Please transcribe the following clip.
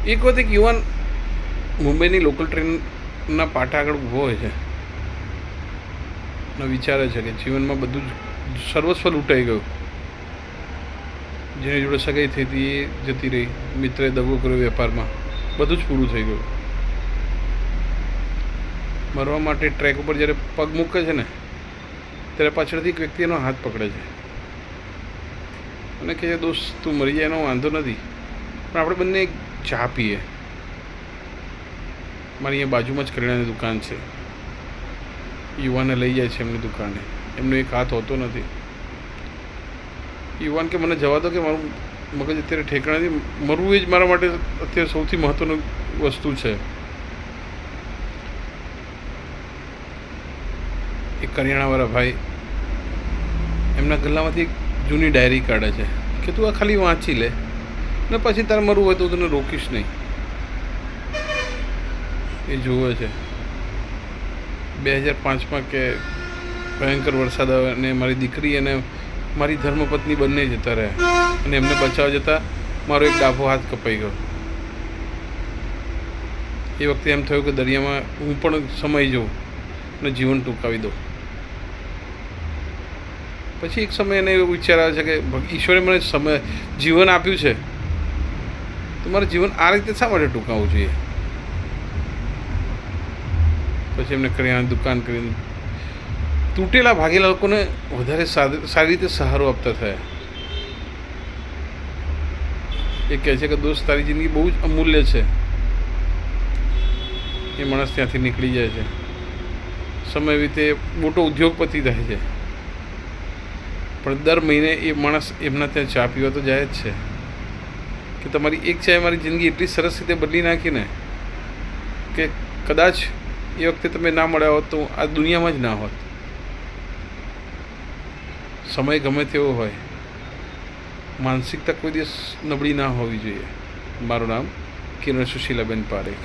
એક વખત એક યુવાન મુંબઈની લોકલ ટ્રેનના પાટા આગળ ઊભો હોય છે અને વિચારે છે કે જીવનમાં બધું જ સર્વસ્વ લૂંટાઈ ગયું. જેની જોડે સગાઈ થઈ હતી એ જતી રહી, મિત્રએ દગો કર્યો વેપારમાં, બધું જ પૂરું થઈ ગયું. મરવા માટે ટ્રેક ઉપર જ્યારે પગ મૂકે છે ને ત્યારે પાછળથી એક વ્યક્તિ એનો હાથ પકડે છે અને કહે છે, દોસ્ત તું મરી જાય એનો વાંધો નથી, પણ આપણે બંને એક ચા પીએ. મારી અહીંયા બાજુમાં જ કરિયાણાની દુકાન છે. યુવાને લઈ જાય છે એમની દુકાને. એમનો એક હાથ હોતો નથી. યુવાન કે મને જવા દો, કે મારું મગજ અત્યારે ઠેકાણે નથી, મરવું એ જ મારા માટે અત્યારે સૌથી મહત્ત્વની વસ્તુ છે. એક કરિયાણાવાળા ભાઈ એમના ગલ્લામાંથી એક જૂની ડાયરી કાઢે છે કે તું આ ખાલી વાંચી લે ને પછી તારે મરવું હોય તો તને રોકીશ નહીં. એ જુએ છે 2005માં કે ભયંકર વરસાદ આવે અને મારી દીકરી અને મારી ધર્મપત્ની બંને જતા રહ્યા અને એમને બચાવવા જતાં મારો એક ડાબો હાથ કપાઈ ગયો. એ વખતે એમ થયું કે દરિયામાં હું પણ સમાઈ જાઉં અને જીવન ટૂંકાવી દઉં. પછી એક સમય એને એવું વિચાર આવે છે કે ઈશ્વરે મને જીવન આપ્યું છે તો મારે જીવન આ રીતે શા માટે ટૂંકાવવું જોઈએ. પછી એમને કરિયાણાની દુકાન કરીને તૂટેલા ભાગેલા લોકોને વધારે સારી રીતે સહારો આપતા થયા. એ કહે છે કે દોસ્ત તારી જિંદગી બહુ જ અમૂલ્ય છે. એ માણસ ત્યાંથી નીકળી જાય છે. સમય વીતે મોટો ઉદ્યોગપતિ થાય છે, પણ દર મહિને એ માણસ એમના ત્યાં ચા પીવા તો જાય જ છે કે તમારી એક ચાય મારી જિંદગી એટલી સરસ રીતે બદલી નાખીને કે કદાચ એ વખતે તમે ના મળ્યા હોત તો આ દુનિયામાં જ ના હોત. સમય ગમે તેવો હોય, માનસિકતા કોઈ દિવસ નબળી ના હોવી જોઈએ. મારું નામ કિરણ સુશીલાબેન પારેખ.